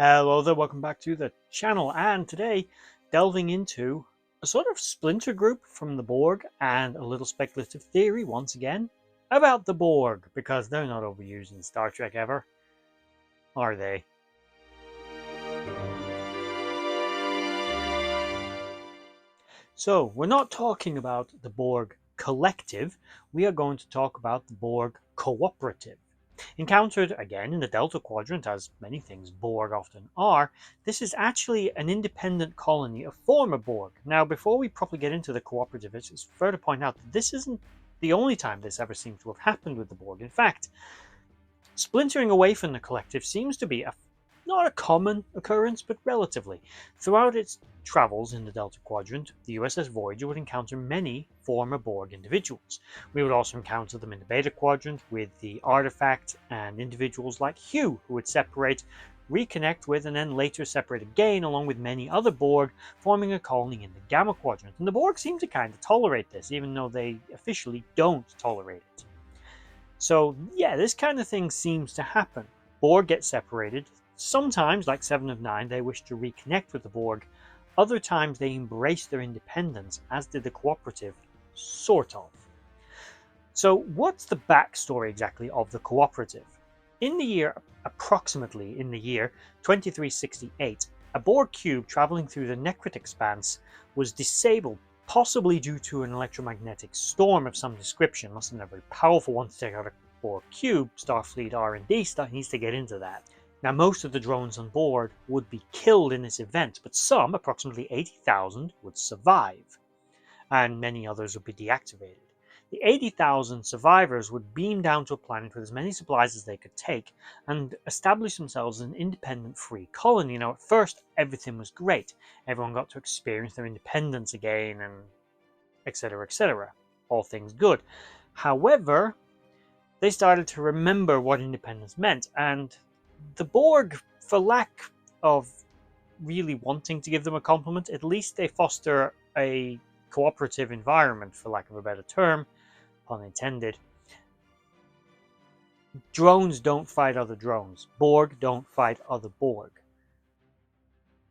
Hello there, welcome back to the channel, and today delving into a sort of splinter group from the Borg and a little speculative theory once again about the Borg, because they're not overused in Star Trek ever, are they? So we're not talking about the Borg collective, we are going to talk about the Borg cooperative. Encountered again in the Delta Quadrant, as many things Borg often are, this is actually an independent colony of former Borg. Now, before we properly get into the cooperative, it's fair to point out that this isn't the only time this ever seems to have happened with the Borg. In fact, splintering away from the collective seems to be not a common occurrence, but relatively. Throughout its travels in the Delta Quadrant, the USS Voyager would encounter many former Borg individuals. We would also encounter them in the Beta Quadrant with the Artifact and individuals like Hugh, who would separate, reconnect with, and then later separate again, along with many other Borg, forming a colony in the Gamma Quadrant. And the Borg seem to kind of tolerate this, even though they officially don't tolerate it. So yeah, this kind of thing seems to happen. Borg get separated. Sometimes, like 7 of 9, they wish to reconnect with the Borg. Other times they embrace their independence, as did the cooperative, sort of. So what's the backstory exactly of the cooperative? Approximately in the year 2368, a Borg cube traveling through the Necrit expanse was disabled, possibly due to an electromagnetic storm of some description. Must have been a very powerful one to take out a Borg cube. Starfleet R&D needs to get into that. Now, most of the drones on board would be killed in this event, but some, approximately 80,000, would survive, and many others would be deactivated. The 80,000 survivors would beam down to a planet with as many supplies as they could take and establish themselves as an independent free colony. Now, at first, everything was great. Everyone got to experience their independence again, and etc., etc. All things good. However, they started to remember what independence meant, and the Borg, for lack of really wanting to give them a compliment, at least they foster a cooperative environment, for lack of a better term, pun intended. Drones don't fight other drones. Borg don't fight other Borg.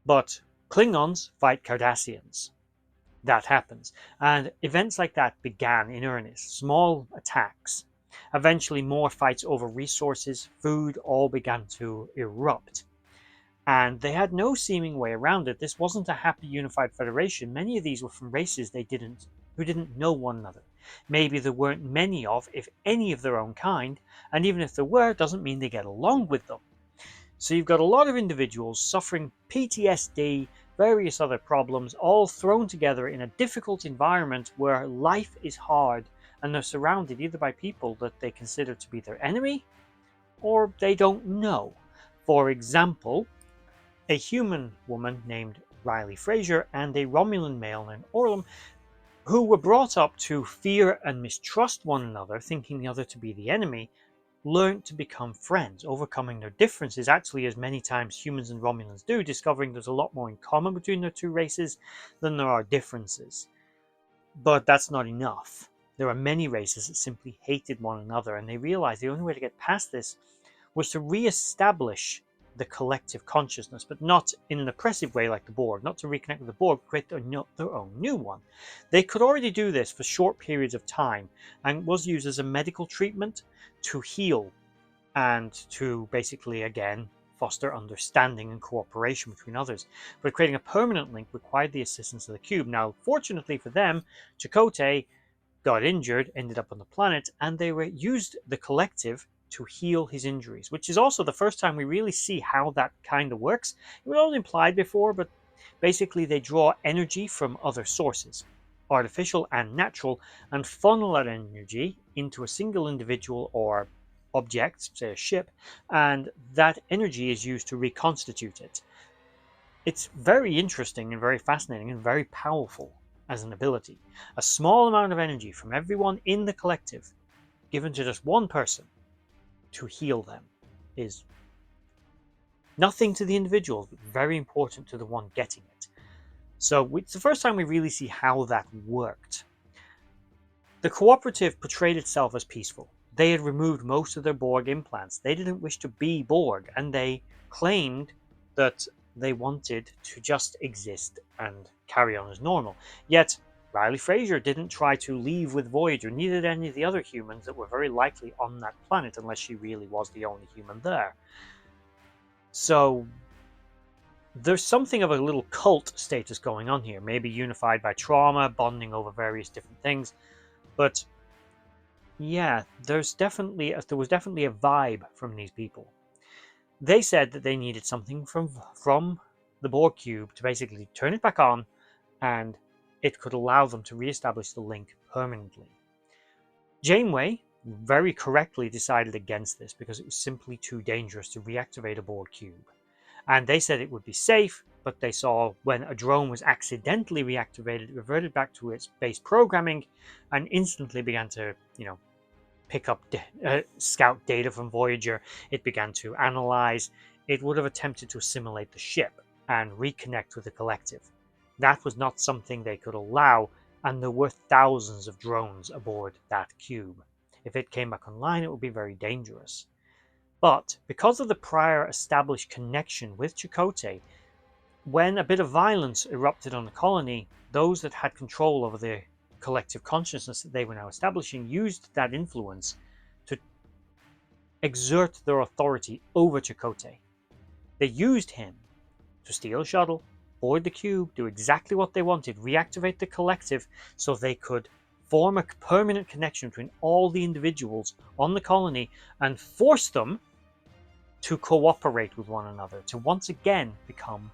But Klingons fight Cardassians. That happens. And events like that began in earnest. Small attacks. Eventually more fights over resources, food, all began to erupt. And they had no seeming way around it. This wasn't a happy unified federation. Many of these were from races who didn't know one another. Maybe there weren't many of, if any, of their own kind, and even if there were, it doesn't mean they get along with them. So you've got a lot of individuals suffering PTSD, various other problems, all thrown together in a difficult environment where life is hard, and they're surrounded either by people that they consider to be their enemy, or they don't know. For example, a human woman named Riley Fraser and a Romulan male named Orlum, who were brought up to fear and mistrust one another, thinking the other to be the enemy, learned to become friends, overcoming their differences, actually, as many times humans and Romulans do, discovering there's a lot more in common between their two races than there are differences. But that's not enough. There are many races that simply hated one another, and they realized the only way to get past this was to re-establish the collective consciousness, but not in an oppressive way like the Borg, not to reconnect with the Borg, create their own new one. They could already do this for short periods of time, and was used as a medical treatment to heal and to basically, again, foster understanding and cooperation between others. But creating a permanent link required the assistance of the cube. Now, fortunately for them, Chakotay got injured, ended up on the planet, and they used the collective to heal his injuries, which is also the first time we really see how that kind of works. It was all implied before, but basically they draw energy from other sources, artificial and natural, and funnel that energy into a single individual or object, say a ship, and that energy is used to reconstitute it. It's very interesting and very fascinating and very powerful as an ability. A small amount of energy from everyone in the collective given to just one person to heal them is nothing to the individual, but very important to the one getting it. So it's the first time we really see how that worked. The cooperative portrayed itself as peaceful. They had removed most of their Borg implants. They didn't wish to be Borg, and they claimed that they wanted to just exist and carry on as normal. Yet Riley Fraser didn't try to leave with Voyager, neither did any of the other humans that were very likely on that planet, unless she really was the only human there. So there's something of a little cult status going on here, maybe unified by trauma, bonding over various different things. But yeah, there was definitely a vibe from these people. They said that they needed something from the Borg cube to basically turn it back on, and it could allow them to reestablish the link permanently. Janeway very correctly decided against this because it was simply too dangerous to reactivate a Borg cube. And they said it would be safe, but they saw when a drone was accidentally reactivated, it reverted back to its base programming and instantly began to, pick up scout data from Voyager. It began to analyze. It would have attempted to assimilate the ship and reconnect with the collective. That was not something they could allow, and there were thousands of drones aboard that cube. If it came back online, it would be very dangerous. But because of the prior established connection with Chakotay, when a bit of violence erupted on the colony, those that had control over the collective consciousness that they were now establishing used that influence to exert their authority over Chakotay. They used him to steal a shuttle, board the cube, do exactly what they wanted, reactivate the collective so they could form a permanent connection between all the individuals on the colony and force them to cooperate with one another, to once again become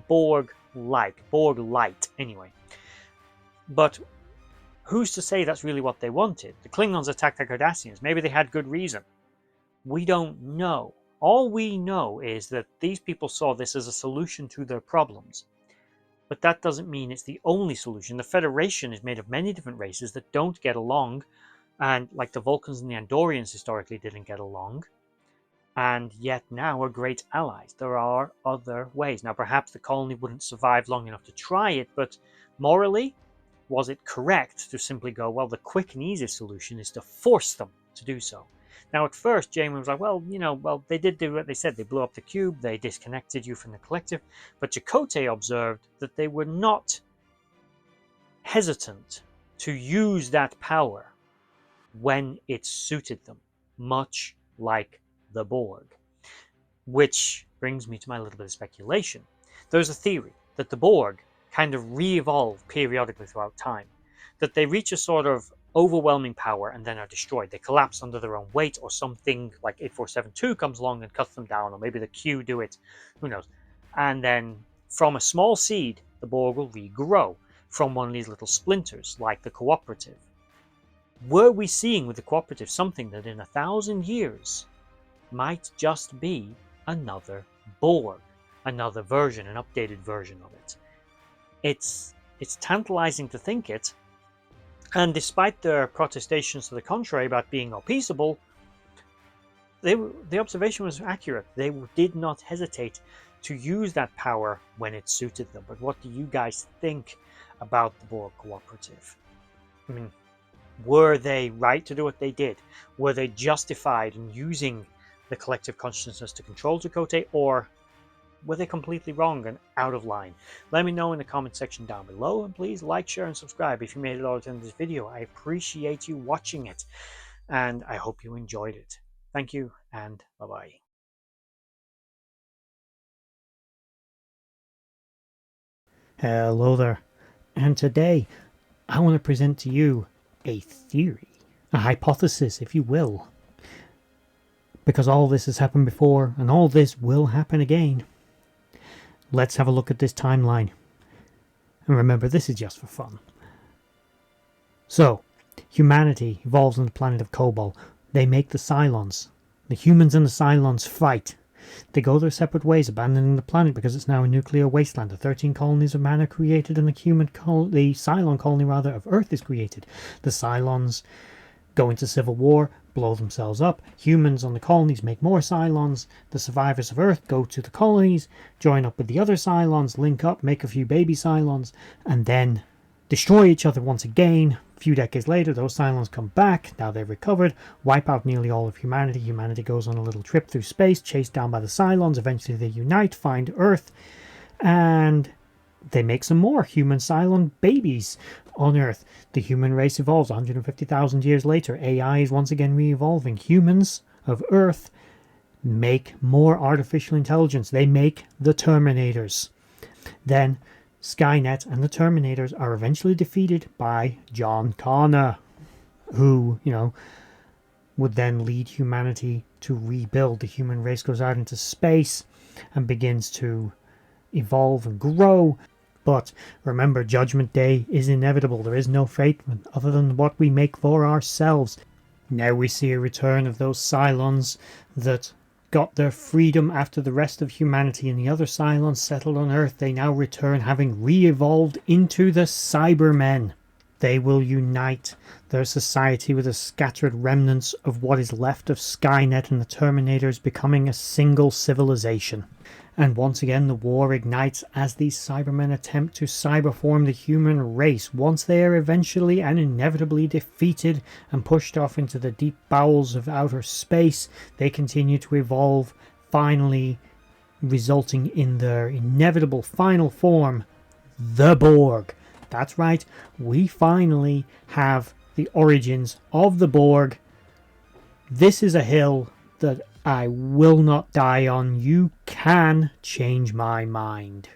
Borg-like, Borg-light anyway. But who's to say that's really what they wanted? The Klingons attacked the Cardassians. Maybe they had good reason. We don't know. All we know is that these people saw this as a solution to their problems. But that doesn't mean it's the only solution. The Federation is made of many different races that don't get along, and like the Vulcans and the Andorians historically didn't get along, and yet now are great allies. There are other ways. Now perhaps the colony wouldn't survive long enough to try it, but morally, was it correct to simply go, well, the quick and easy solution is to force them to do so? Now, at first, Janeway was like, well, they did do what they said. They blew up the cube. They disconnected you from the collective. But Chakotay observed that they were not hesitant to use that power when it suited them, much like the Borg. Which brings me to my little bit of speculation. There's a theory that the Borg kind of re-evolve periodically throughout time, that they reach a sort of overwhelming power and then are destroyed. They collapse under their own weight, or something like 8472 comes along and cuts them down, or maybe the Q do it, who knows. And then from a small seed, the Borg will regrow from one of these little splinters, like the Cooperative. Were we seeing with the Cooperative something that in 1,000 years might just be another Borg, another version, an updated version of it? It's tantalizing to think it, and despite their protestations to the contrary about being not peaceable, the observation was accurate. They did not hesitate to use that power when it suited them. But what do you guys think about the Borg Cooperative? I mean, were they right to do what they did? Were they justified in using the collective consciousness to control Chakotay, or were they completely wrong and out of line? Let me know in the comment section down below, and please like, share, and subscribe if you made it all to the end of this video. I appreciate you watching it, and I hope you enjoyed it. Thank you, and bye-bye. Hello there, and today I want to present to you a theory, a hypothesis if you will, because all this has happened before and all this will happen again. Let's have a look at this timeline. And remember, this is just for fun. So, humanity evolves on the planet of Kobol. They make the Cylons. The humans and the Cylons fight. They go their separate ways, abandoning the planet because it's now a nuclear wasteland. The 13 colonies of man are created, and the Cylon colony of Earth is created. The Cylons go into civil war, blow themselves up. Humans on the colonies make more Cylons. The survivors of Earth go to the colonies, join up with the other Cylons, link up, make a few baby Cylons, and then destroy each other once again, A few decades later, those Cylons come back, now they've recovered, wipe out nearly all of humanity. Humanity goes on a little trip through space, chased down by the Cylons. Eventually they unite, find Earth, and they make some more human Cylon babies on Earth. The human race evolves 150,000 years later. AI is once again re-evolving. Humans of Earth make more artificial intelligence. They make the Terminators. Then Skynet and the Terminators are eventually defeated by John Connor, who, would then lead humanity to rebuild. The human race goes out into space and begins to evolve and grow. But remember, Judgment Day is inevitable. There is no fate other than what we make for ourselves. Now we see a return of those Cylons that got their freedom after the rest of humanity and the other Cylons settled on Earth. They now return, having re-evolved into the Cybermen. They will unite their society with the scattered remnants of what is left of Skynet and the Terminators, becoming a single civilization. And once again the war ignites as these Cybermen attempt to cyberform the human race. Once they are eventually and inevitably defeated and pushed off into the deep bowels of outer space, they continue to evolve, finally resulting in their inevitable final form, the Borg. That's right, we finally have the origins of the Borg. This is a hill that I will not die on. You can change my mind.